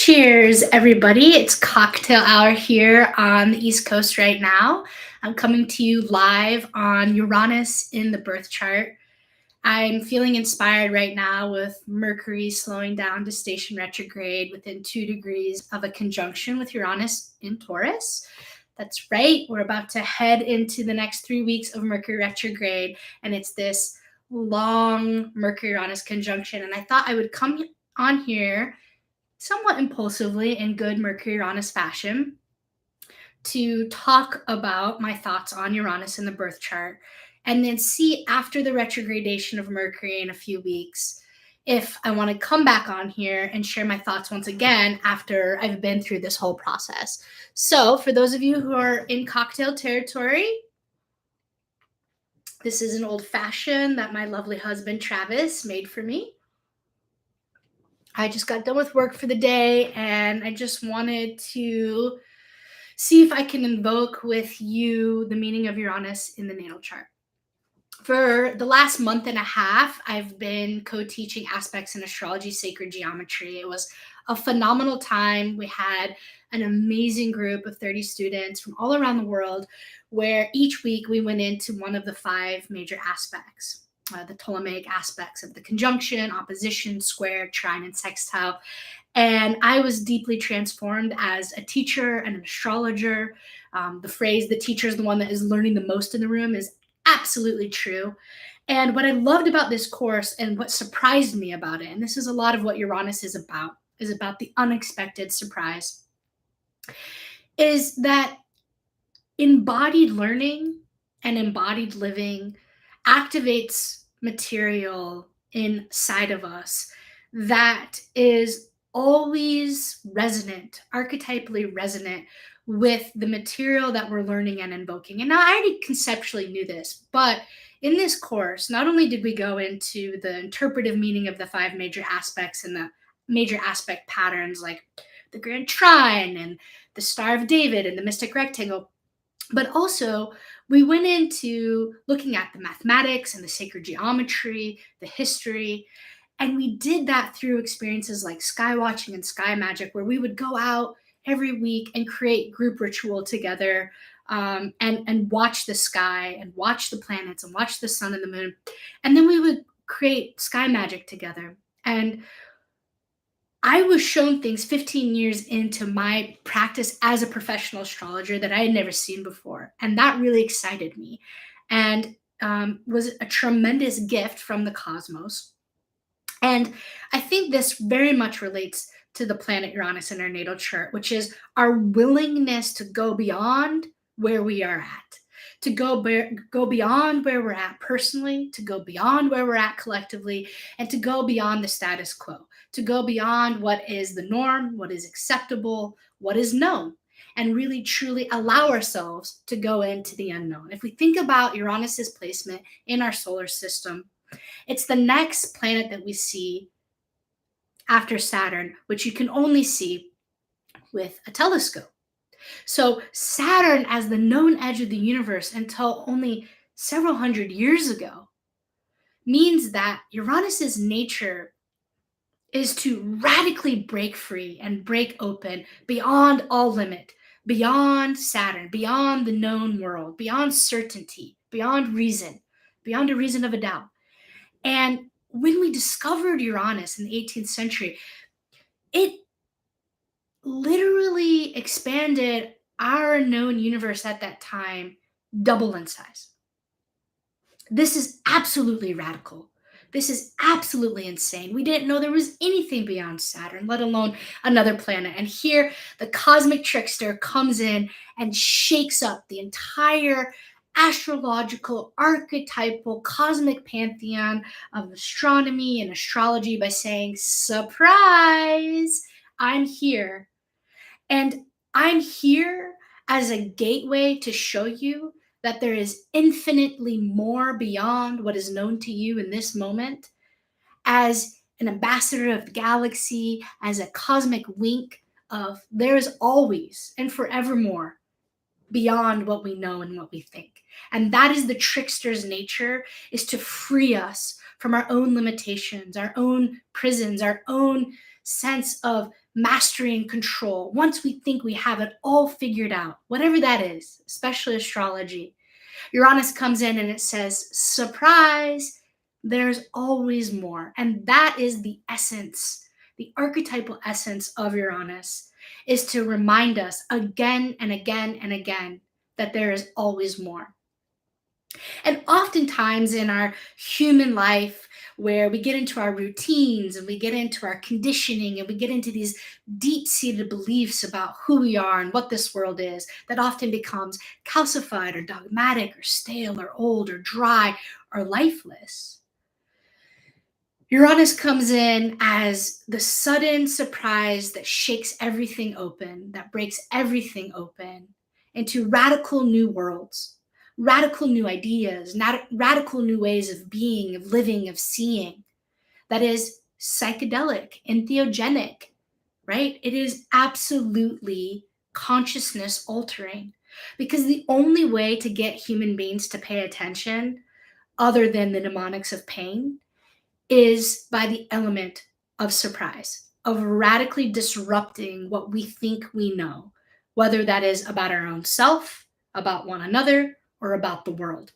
Cheers, everybody. It's cocktail hour here on the East Coast right now. I'm coming to you live on Uranus in the birth chart. I'm feeling inspired right now with Mercury slowing down to station retrograde within 2 degrees of a conjunction with Uranus in Taurus. That's right. We're about to head into the next 3 weeks of Mercury retrograde, and it's this long Mercury Uranus conjunction. And I thought I would come on here somewhat impulsively in good Mercury Uranus fashion to talk about my thoughts on Uranus in the birth chart and then see after the retrogradation of Mercury in a few weeks if I want to come back on here and share my thoughts once again after I've been through this whole process. So, for those of you who are in cocktail territory, this is an old fashioned that my lovely husband Travis made for me. I just got done with work for the day and I just wanted to see if I can invoke with you the meaning of Uranus in the natal chart. For the last month and a half, I've been co-teaching aspects in astrology, sacred geometry. It was a phenomenal time. We had an amazing group of 30 students from all around the world, where each week we went into one of the 5 major aspects. The Ptolemaic aspects of the conjunction, opposition, square, trine, and sextile. And I was deeply transformed as a teacher and an astrologer. The phrase, the teacher is the one that is learning the most in the room, is absolutely true. And what I loved about this course and what surprised me about it, and this is a lot of what Uranus is about the unexpected surprise, is that embodied learning and embodied living activates material inside of us that is always resonant, archetypally resonant with the material that we're learning and invoking. And now I already conceptually knew this, but in this course, not only did we go into the interpretive meaning of the 5 major aspects and the major aspect patterns like the Grand Trine and the Star of David and the Mystic Rectangle, but also we went into looking at the mathematics and the sacred geometry, the history, and we did that through experiences like sky watching and sky magic, where we would go out every week and create group ritual together, and watch the sky and watch the planets and watch the sun and the moon. And then we would create sky magic together. And I was shown things 15 years into my practice as a professional astrologer that I had never seen before. And that really excited me and was a tremendous gift from the cosmos. And I think this very much relates to the planet Uranus in our natal chart, which is our willingness to go beyond where we are at, to go beyond where we're at personally, to go beyond where we're at collectively, and to go beyond the status quo, to go beyond what is the norm, what is acceptable, what is known, and really truly allow ourselves to go into the unknown. If we think about Uranus's placement in our solar system, it's the next planet that we see after Saturn, which you can only see with a telescope. So Saturn, as the known edge of the universe until only several hundred years ago, means that Uranus's nature is to radically break free and break open beyond all limit, beyond Saturn, beyond the known world, beyond certainty, beyond reason, beyond a reason of a doubt. And when we discovered Uranus in the 18th century, it literally expanded our known universe at that time double in size. This is absolutely radical. This is absolutely insane. We didn't know there was anything beyond Saturn, let alone another planet. And here, the cosmic trickster comes in and shakes up the entire astrological, archetypal, cosmic pantheon of astronomy and astrology by saying, surprise, I'm here. And I'm here as a gateway to show you that there is infinitely more beyond what is known to you in this moment, as an ambassador of the galaxy, as a cosmic wink of there is always and forevermore beyond what we know and what we think. And that is the trickster's nature, is to free us from our own limitations, our own prisons, our own sense of mastery and control. Once we think we have it all figured out, whatever that is, especially astrology, Uranus comes in and it says, surprise, there's always more. And that is the essence, the archetypal essence of Uranus, is to remind us again and again and again that there is always more. And oftentimes in our human life, where we get into our routines and we get into our conditioning and we get into these deep-seated beliefs about who we are and what this world is, that often becomes calcified or dogmatic or stale or old or dry or lifeless. Uranus comes in as the sudden surprise that shakes everything open, that breaks everything open into radical new worlds, radical new ideas, radical new ways of being, of living, of seeing. That is psychedelic, entheogenic, right? It is absolutely consciousness altering, because the only way to get human beings to pay attention, other than the mnemonics of pain, is by the element of surprise, of radically disrupting what we think we know, whether that is about our own self, about one another, or about the world.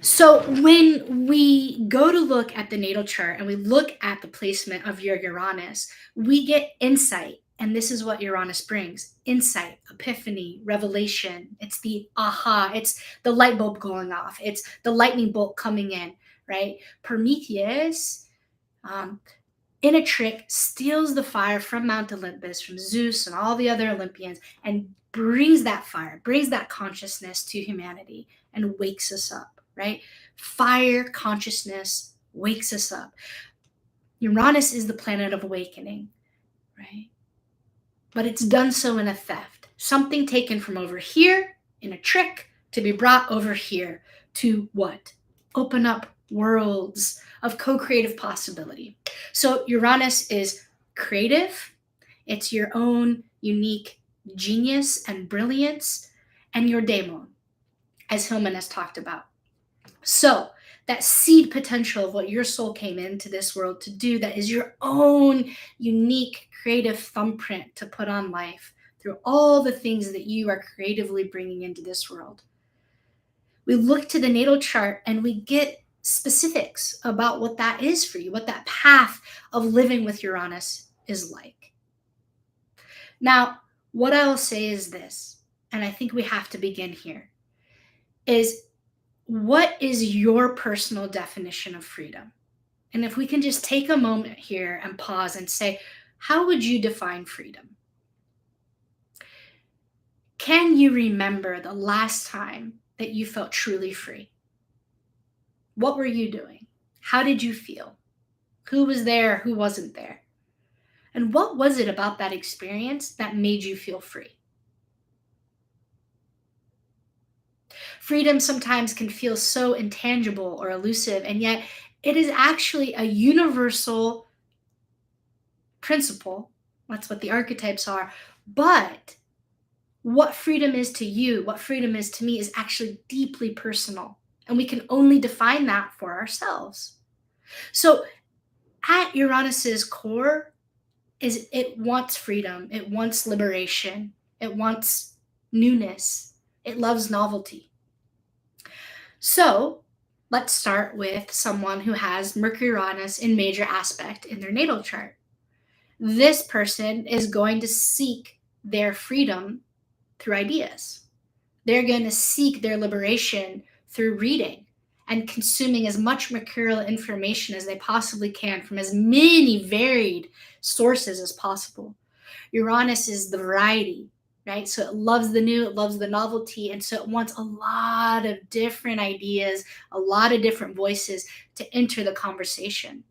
So when we go to look at the natal chart and we look at the placement of your Uranus, we get insight. And this is what Uranus brings: insight, epiphany, revelation. It's the aha, it's the light bulb going off, it's the lightning bolt coming in, right? Prometheus, in a trick, steals the fire from Mount Olympus, from Zeus and all the other Olympians, and brings that fire, brings that consciousness to humanity and wakes us up, right? Fire consciousness wakes us up. Uranus is the planet of awakening, right? But it's done so in a theft. Something taken from over here in a trick to be brought over here to what? Open up worlds of co-creative possibility. So Uranus is creative. It's your own unique genius and brilliance, and your daemon, as Hillman has talked about. So that seed potential of what your soul came into this world to do, that is your own unique creative thumbprint to put on life through all the things that you are creatively bringing into this world. We look to the natal chart and we get specifics about what that is for you, what that path of living with Uranus is like. Now, what I will say is this, and I think we have to begin here, is what is your personal definition of freedom? And if we can just take a moment here and pause and say, how would you define freedom? Can you remember the last time that you felt truly free? What were you doing? How did you feel? Who was there? Who wasn't there? And what was it about that experience that made you feel free? Freedom sometimes can feel so intangible or elusive, and yet it is actually a universal principle. That's what the archetypes are. But what freedom is to you, what freedom is to me, is actually deeply personal. And we can only define that for ourselves. So at Uranus's core is it wants freedom. It wants liberation. It wants newness. It loves novelty. So let's start with someone who has Mercury-Uranus in major aspect in their natal chart. This person is going to seek their freedom through ideas. They're going to seek their liberation through reading and consuming as much mercurial information as they possibly can from as many varied sources as possible. Uranus is the variety, right? So it loves the new, it loves the novelty, and so it wants a lot of different ideas, a lot of different voices to enter the conversation.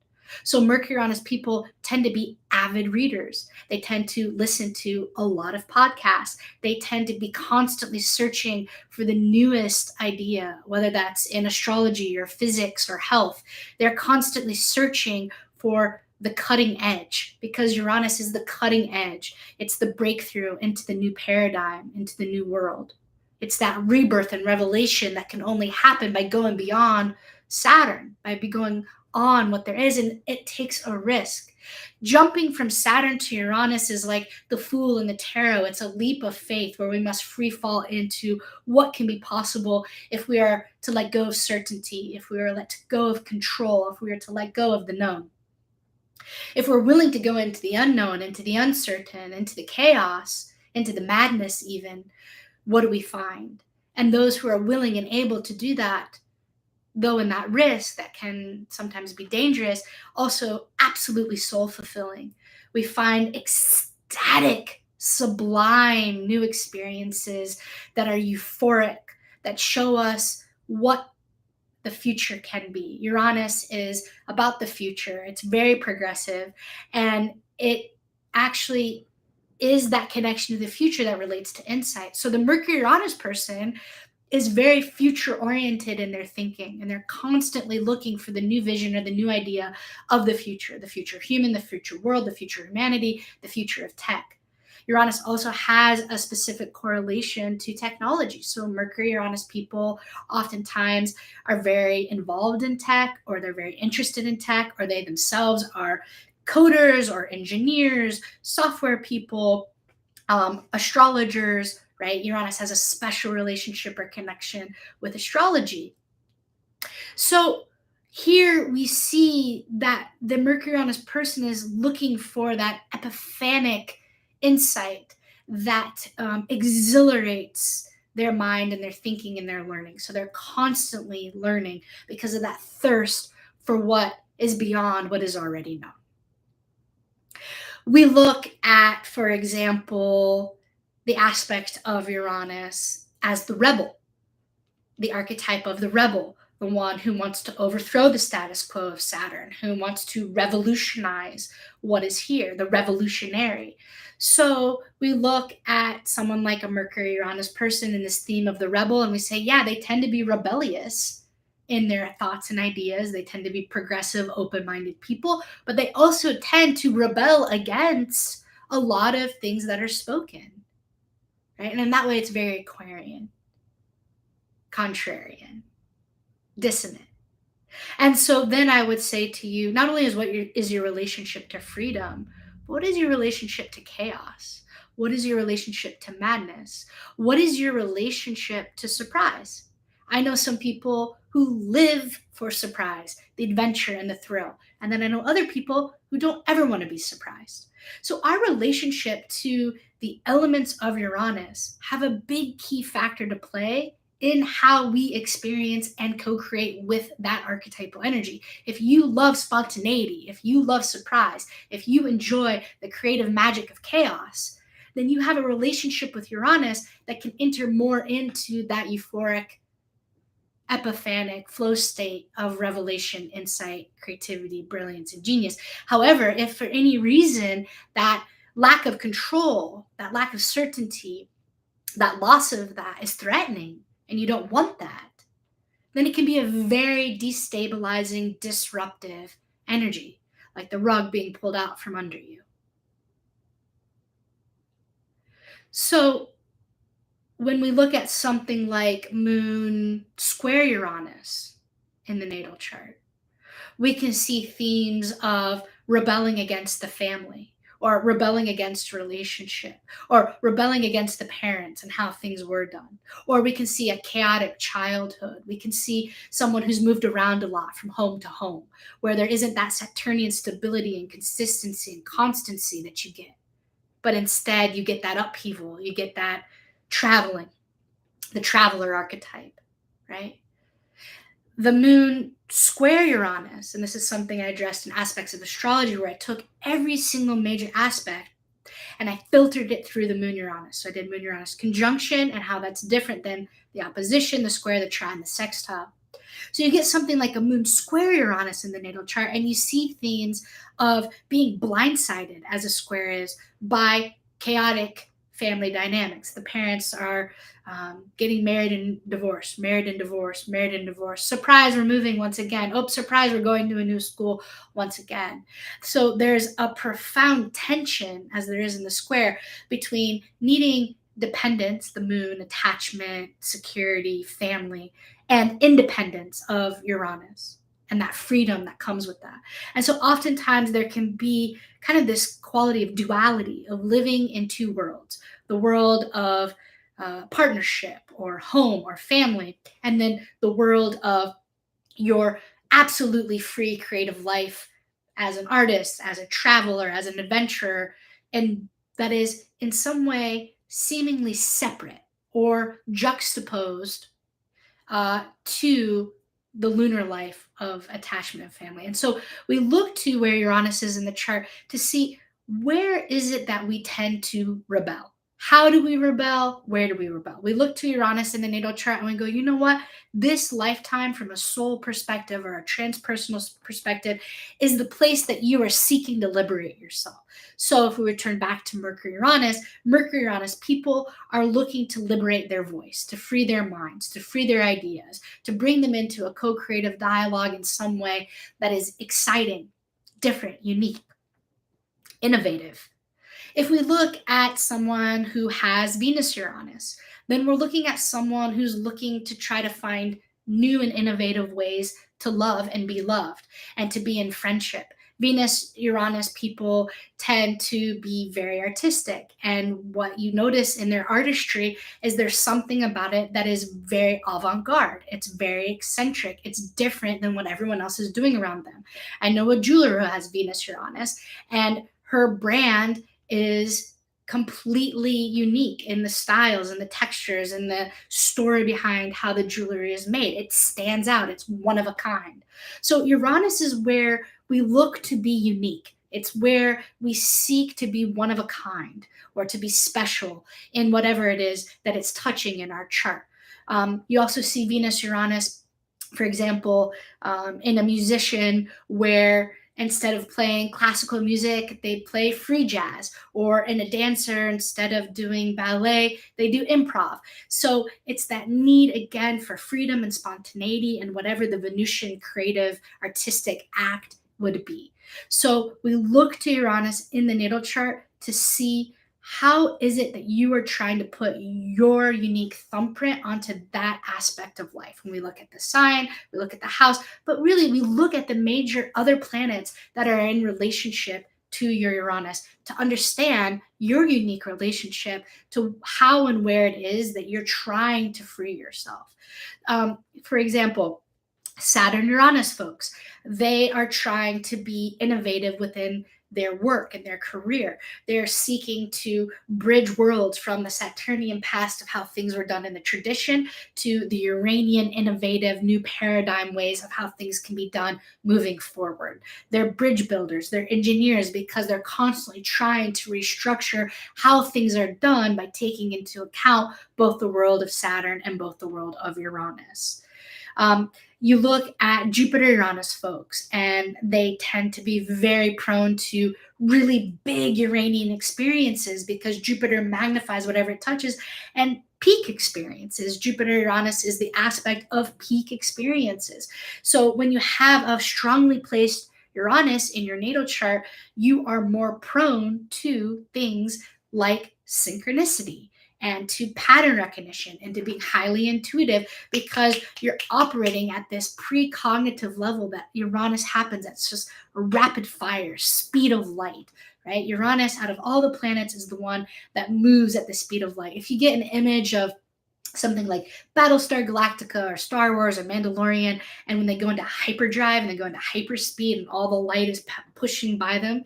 So Mercury-Uranus people tend to be avid readers. They tend to listen to a lot of podcasts. They tend to be constantly searching for the newest idea, whether that's in astrology or physics or health. They're constantly searching for the cutting edge, because Uranus is the cutting edge. It's the breakthrough into the new paradigm, into the new world. It's that rebirth and revelation that can only happen by going beyond Saturn, by going on what there is, and it takes a risk. Jumping from Saturn to Uranus is like the Fool in the tarot. It's a leap of faith where we must free fall into what can be possible if we are to let go of certainty, if we are to let go of control, if we are to let go of the known. If we're willing to go into the unknown, into the uncertain, into the chaos, into the madness, even, what do we find? And those who are willing and able to do that, though in that risk that can sometimes be dangerous, also absolutely soul fulfilling. We find ecstatic, sublime new experiences that are euphoric, that show us what the future can be. Uranus is about the future. It's very progressive, and it actually is that connection to the future that relates to insight. So the Mercury Uranus person is very future oriented in their thinking, and they're constantly looking for the new vision or the new idea of the future of human, the future world, the future of humanity, the future of tech. Uranus also has a specific correlation to technology. So Mercury Uranus people oftentimes are very involved in tech, or they're very interested in tech, or they themselves are coders or engineers, software people, astrologers, right? Uranus has a special relationship or connection with astrology. So here we see that the Mercury Uranus person is looking for that epiphanic insight that exhilarates their mind and their thinking and their learning. So they're constantly learning because of that thirst for what is beyond what is already known. We look at, for example, the aspect of Uranus as the rebel, the archetype of the rebel, the one who wants to overthrow the status quo of Saturn, who wants to revolutionize what is here, the revolutionary. So we look at someone like a Mercury Uranus person in this theme of the rebel, and we say, yeah, they tend to be rebellious in their thoughts and ideas. They tend to be progressive, open-minded people, but they also tend to rebel against a lot of things that are spoken, right? And in that way, it's very Aquarian, contrarian, dissonant. And so then I would say to you, not only is your relationship to freedom, but what is your relationship to chaos? What is your relationship to madness? What is your relationship to surprise? I know some people who live for surprise, the adventure and the thrill. And then I know other people who don't ever want to be surprised. So our relationship to the elements of Uranus have a big key factor to play in how we experience and co-create with that archetypal energy. If you love spontaneity, if you love surprise, if you enjoy the creative magic of chaos, then you have a relationship with Uranus that can enter more into that euphoric, epiphanic flow state of revelation, insight, creativity, brilliance, and genius. However, if for any reason that lack of control, that lack of certainty, that loss of that is threatening, and you don't want that, then it can be a very destabilizing, disruptive energy, like the rug being pulled out from under you. So when we look at something like Moon square Uranus in the natal chart, we can see themes of rebelling against the family, or rebelling against relationship, or rebelling against the parents and how things were done. Or we can see a chaotic childhood. We can see someone who's moved around a lot from home to home, where there isn't that Saturnian stability and consistency and constancy that you get. But instead, you get that upheaval, you get that traveling, the traveler archetype, right? The Moon square Uranus, and this is something I addressed in aspects of astrology, where I took every single major aspect and I filtered it through the Moon Uranus. So I did Moon Uranus conjunction and how that's different than the opposition, the square, the trine, the sextile. So you get something like a Moon square Uranus in the natal chart, and you see themes of being blindsided, as a square is, by chaotic family dynamics. The parents are getting married and divorced, married and divorced, married and divorced. Surprise, we're moving once again. Oh, surprise, we're going to a new school once again. So there's a profound tension, as there is in the square, between needing dependence, the moon, attachment, security, family, and independence of Uranus and that freedom that comes with that. And so oftentimes there can be kind of this quality of duality of living in two worlds, the world of partnership or home or family, and then the world of your absolutely free creative life as an artist, as a traveler, as an adventurer, and that is in some way seemingly separate or juxtaposed to the lunar life of attachment and family. And so we look to where Uranus is in the chart to see where is it that we tend to rebel. How do we rebel? Where do we rebel? We look to Uranus in the natal chart and we go, you know what? This lifetime, from a soul perspective or a transpersonal perspective, is the place that you are seeking to liberate yourself. So if we return back to Mercury Uranus people are looking to liberate their voice, to free their minds, to free their ideas, to bring them into a co-creative dialogue in some way that is exciting, different, unique, innovative. If we look at someone who has Venus Uranus, then we're looking at someone who's looking to try to find new and innovative ways to love and be loved and to be in friendship. Venus Uranus people tend to be very artistic. And what you notice in their artistry is there's something about it that is very avant garde. It's very eccentric. It's different than what everyone else is doing around them. I know a jeweler who has Venus Uranus, and her brand is completely unique in the styles and the textures and the story behind how the jewelry is made. It stands out. It's one of a kind. So Uranus is where we look to be unique. It's where we seek to be one of a kind or to be special in whatever it is that it's touching in our chart. You also see Venus Uranus, for example, in a musician where instead of playing classical music, they play free jazz, or in a dancer, instead of doing ballet, they do improv. So it's that need again for freedom and spontaneity and whatever the Venusian creative artistic act would be. So we look to Uranus in the natal chart to see how is it that you are trying to put your unique thumbprint onto that aspect of life. When we look at the sign, we look at the house, but really we look at the major other planets that are in relationship to your Uranus to understand your unique relationship to how and where it is that you're trying to free yourself. For example, Saturn Uranus folks, they are trying to be innovative within their work and their career. They're seeking to bridge worlds from the Saturnian past of how things were done in the tradition to the Uranian innovative new paradigm ways of how things can be done moving forward. They're bridge builders, they're engineers because they're constantly trying to restructure how things are done by taking into account both the world of Saturn and both the world of Uranus. You look at Jupiter Uranus folks, and they tend to be very prone to really big Uranian experiences because Jupiter magnifies whatever it touches, and peak experiences. Jupiter Uranus is the aspect of peak experiences. So when you have a strongly placed Uranus in your natal chart, you are more prone to things like synchronicity and to pattern recognition and to being highly intuitive because you're operating at this precognitive level that Uranus happens at just a rapid fire, speed of light, right? Uranus, out of all the planets, is the one that moves at the speed of light. If you get an image of something like Battlestar Galactica or Star Wars or Mandalorian, and when they go into hyperdrive and they go into hyperspeed and all the light is pushing by them,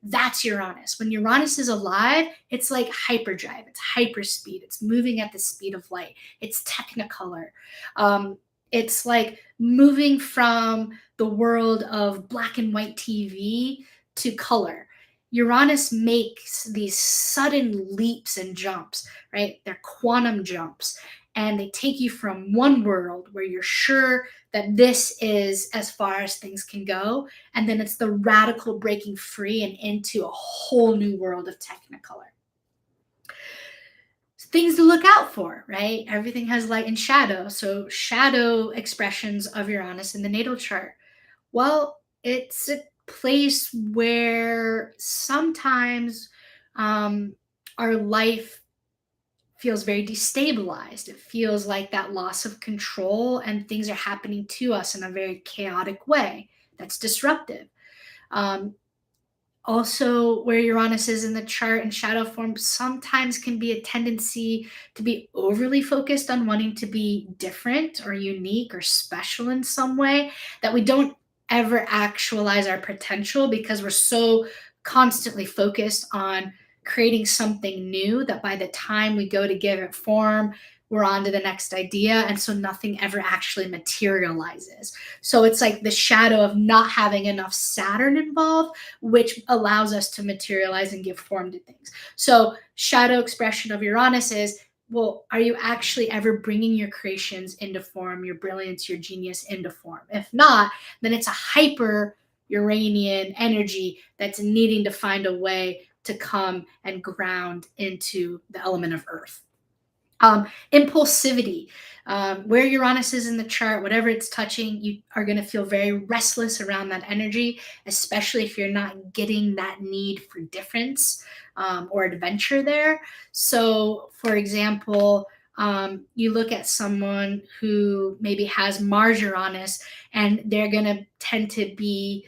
that's Uranus. When Uranus is alive, it's like hyperdrive, it's hyperspeed, it's moving at the speed of light, it's technicolor. It's like moving from the world of black and white TV to color. Uranus makes these sudden leaps and jumps, right? They're quantum jumps. And they take you from one world where you're sure that this is as far as things can go. And then it's the radical breaking free and into a whole new world of technicolor. Things to look out for, right? Everything has light and shadow. So, shadow expressions of Uranus in the natal chart. Well, it's a place where sometimes our life feels very destabilized. It feels like that loss of control, and things are happening to us in a very chaotic way that's disruptive. Um, Also, where Uranus is in the chart in shadow form sometimes can be a tendency to be overly focused on wanting to be different or unique or special in some way, that we don't ever actualize our potential because we're so constantly focused on creating something new that by the time we go to give it form, we're on to the next idea. And so nothing ever actually materializes. So it's like the shadow of not having enough Saturn involved, which allows us to materialize and give form to things. So, shadow expression of Uranus is, well, are you actually ever bringing your creations into form, your brilliance, your genius into form? If not, then it's a hyper Uranian energy that's needing to find a way to come and ground into the element of Earth. Impulsivity, where Uranus is in the chart, whatever it's touching, you are going to feel very restless around that energy, especially if you're not getting that need for difference or adventure there. So, for example, you look at someone who maybe has Mars Uranus, and they're going to tend to be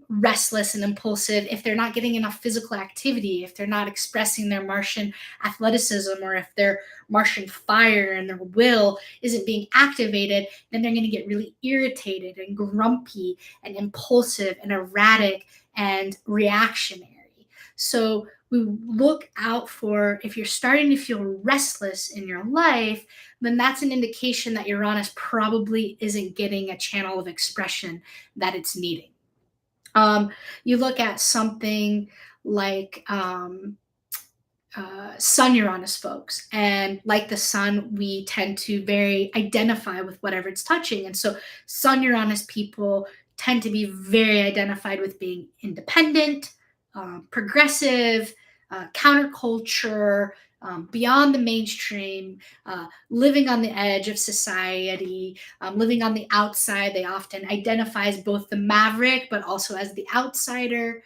restless and impulsive if they're not getting enough physical activity, if they're not expressing their Martian athleticism, or if they're Martian fire and their will isn't being activated, then they're going to get really irritated and grumpy and impulsive and erratic and reactionary. So we look out for, if you're starting to feel restless in your life, then that's an indication that Uranus probably isn't getting a channel of expression that it's needing. You look at something like Sun Uranus folks, and like the sun, we tend to very identify with whatever it's touching. And so, Sun Uranus people tend to be very identified with being independent, progressive, counterculture, beyond the mainstream, living on the edge of society, living on the outside. They often identify as both the maverick but also as the outsider.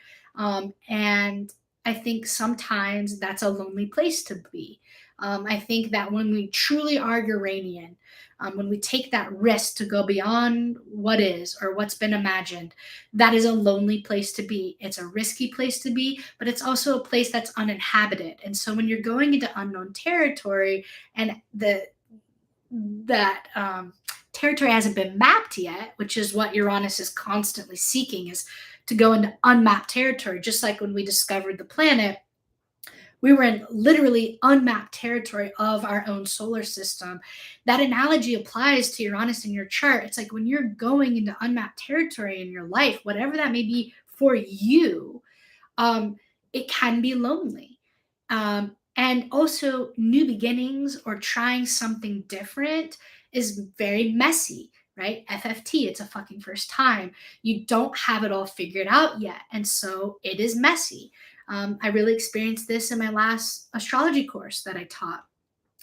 And I think sometimes that's a lonely place to be. I think that when we truly are Uranian, when we take that risk to go beyond what is or what's been imagined, that is a lonely place to be. It's a risky place to be, but it's also a place that's uninhabited. And so when you're going into unknown territory, and that territory hasn't been mapped yet, which is what Uranus is constantly seeking, is to go into unmapped territory. Just like when we discovered the planet, we were in literally unmapped territory of our own solar system. That analogy applies to Uranus in your chart. It's like when you're going into unmapped territory in your life, whatever that may be for you, it can be lonely. And also, new beginnings or trying something different is very messy, right? FFT, it's a fucking first time. You don't have it all figured out yet. And so it is messy. I really experienced this in my last astrology course that I taught.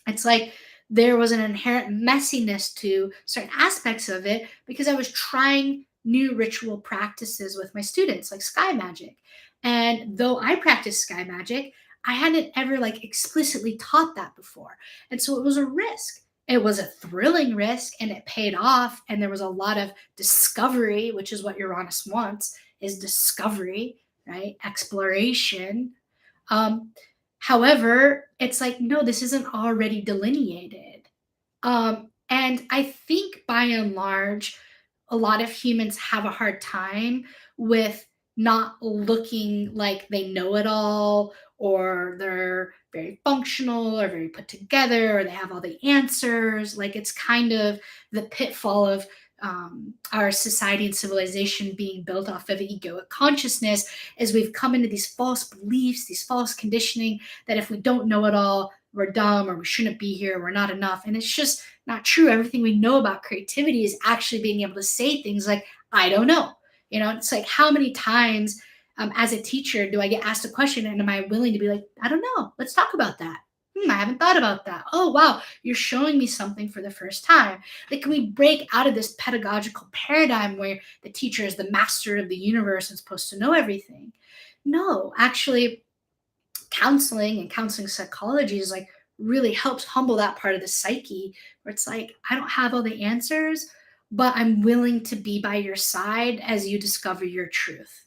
It's like there was an inherent messiness to certain aspects of it because I was trying new ritual practices with my students, like sky magic. And though I practiced sky magic, I hadn't ever like explicitly taught that before. And so it was a risk. It was a thrilling risk, and it paid off. And there was a lot of discovery, which is what Uranus wants, is discovery, right? Exploration. Um, However, it's like, no, this isn't already delineated. And I think by and large, a lot of humans have a hard time with not looking like they know it all, or they're very functional or very put together, or they have all the answers. Like it's kind of the pitfall of our society and civilization being built off of egoic consciousness, is we've come into these false beliefs, these false conditioning, that if we don't know it all, we're dumb, or we shouldn't be here, we're not enough. And it's just not true. Everything we know about creativity is actually being able to say things like, I don't know. It's like, how many times as a teacher do I get asked a question, and am I willing to be like, I don't know, let's talk about that. I haven't thought about that. Oh, wow, you're showing me something for the first time. Like, can we break out of this pedagogical paradigm where the teacher is the master of the universe and supposed to know everything? No, actually, counseling and counseling psychology is like really helps humble that part of the psyche where it's like, I don't have all the answers, but I'm willing to be by your side as you discover your truth.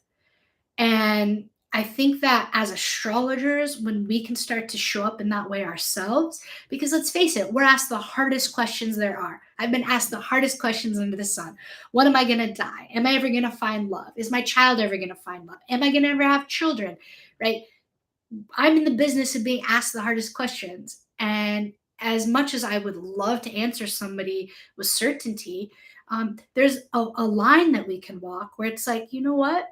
And I think that as astrologers, when we can start to show up in that way ourselves, because let's face it, we're asked the hardest questions there are. I've been asked the hardest questions under the sun. When am I going to die? Am I ever going to find love? Is my child ever going to find love? Am I going to ever have children? Right? I'm in the business of being asked the hardest questions. And as much as I would love to answer somebody with certainty, there's a line that we can walk where it's like, you know what?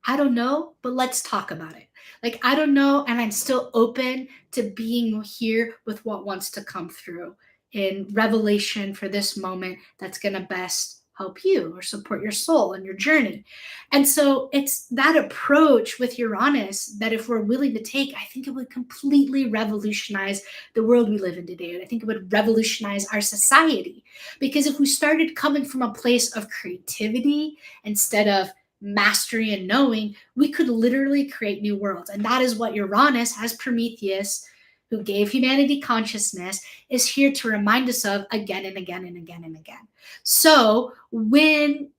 I don't know, but let's talk about it. Like, I don't know, and I'm still open to being here with what wants to come through in revelation for this moment that's going to best help you or support your soul and your journey. And so it's that approach with Uranus that if we're willing to take, I think it would completely revolutionize the world we live in today. And I think it would revolutionize our society. Because if we started coming from a place of creativity instead of mastery and knowing, we could literally create new worlds. And that is what Uranus, as Prometheus, who gave humanity consciousness, is here to remind us of again and again and again and again. So when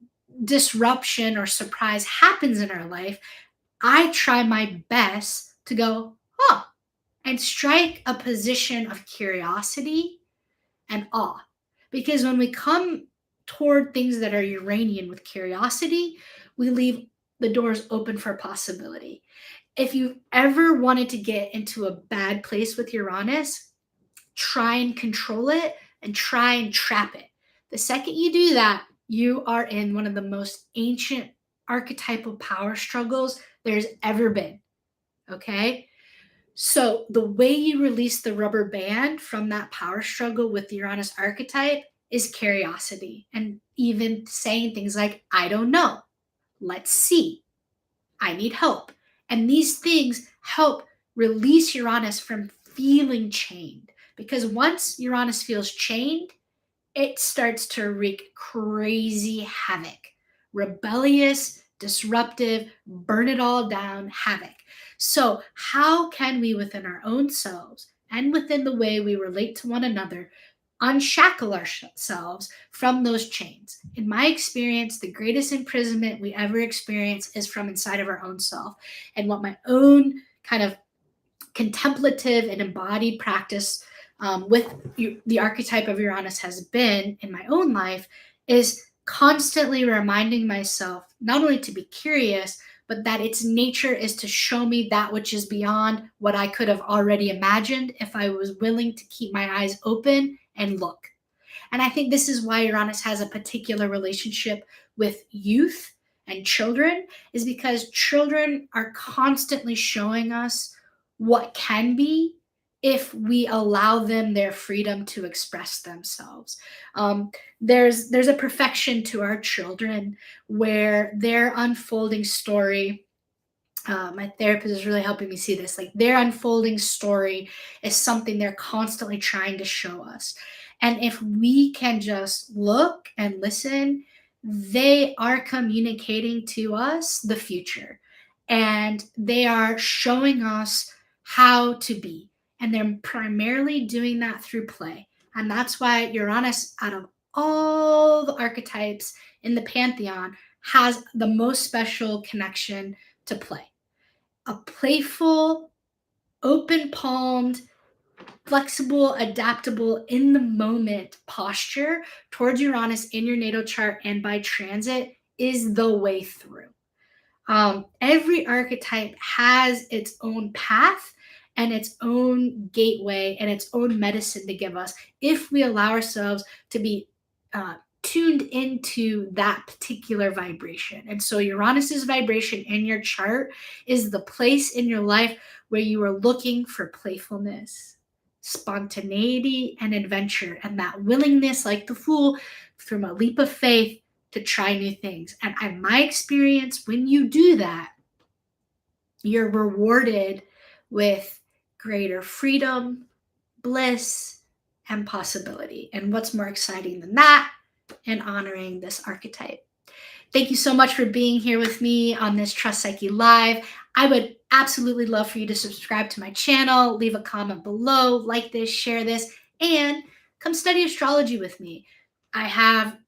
disruption or surprise happens in our life, I try my best to go, huh, and strike a position of curiosity and awe. Because when we come toward things that are Uranian with curiosity, we leave the doors open for possibility. If you ever wanted to get into a bad place with Uranus, try and control it and try and trap it. The second you do that, you are in one of the most ancient archetypal power struggles there's ever been. Okay? So the way you release the rubber band from that power struggle with the Uranus archetype is curiosity and even saying things like, I don't know. Let's see. I need help. And these things help release Uranus from feeling chained. Because once Uranus feels chained, it starts to wreak crazy havoc, rebellious, disruptive, burn it all down havoc. So, how can we, within our own selves and within the way we relate to one another, unshackle ourselves from those chains? In my experience, the greatest imprisonment we ever experience is from inside of our own self. And what my own kind of contemplative and embodied practice with the archetype of Uranus has been in my own life is constantly reminding myself not only to be curious, but that its nature is to show me that which is beyond what I could have already imagined if I was willing to keep my eyes open and look. And I think this is why Uranus has a particular relationship with youth and children, is because children are constantly showing us what can be if we allow them their freedom to express themselves. There's a perfection to our children where their unfolding story, my therapist is really helping me see this, like their unfolding story is something they're constantly trying to show us. And if we can just look and listen, they are communicating to us the future, and they are showing us how to be. And they're primarily doing that through play. And that's why Uranus, out of all the archetypes in the pantheon, has the most special connection to play. A playful, open palmed, flexible, adaptable, in the moment posture towards Uranus in your natal chart and by transit is the way through. Every archetype has its own path and its own gateway and its own medicine to give us if we allow ourselves to be tuned into that particular vibration. And so Uranus's vibration in your chart is the place in your life where you are looking for playfulness, spontaneity, and adventure, and that willingness, like the Fool, from a leap of faith to try new things. And in my experience, when you do that, you're rewarded with greater freedom, bliss, and possibility. And what's more exciting than that? And honoring this archetype. Thank you so much for being here with me on this Trust Psyche Live. I would absolutely love for you to subscribe to my channel, leave a comment below, like this, share this, and come study astrology with me. I have,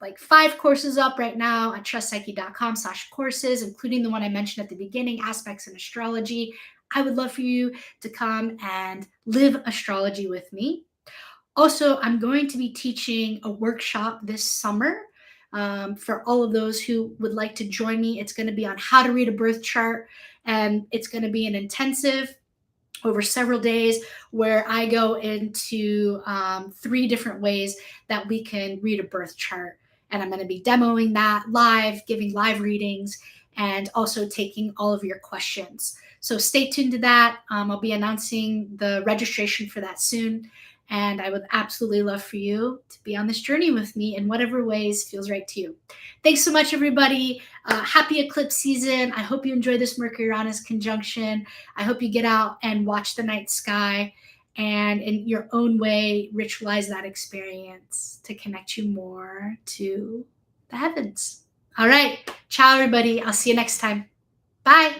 like 5 courses up right now at trustpsyche.com/courses, including the one I mentioned at the beginning, Aspects in Astrology. I would love for you to come and live astrology with me. Also, I'm going to be teaching a workshop this summer for all of those who would like to join me. It's going to be on how to read a birth chart, and it's going to be an intensive over several days where I go into 3 different ways that we can read a birth chart. And I'm going to be demoing that live, giving live readings, and also taking all of your questions. So stay tuned to that. I'll be announcing the registration for that soon. And I would absolutely love for you to be on this journey with me in whatever ways feels right to you. Thanks so much, everybody. Happy eclipse season. I hope you enjoy this Mercury-Uranus conjunction. I hope you get out and watch the night sky and in your own way ritualize that experience to connect you more to the heavens. All right. Ciao, everybody. I'll see you next time. Bye.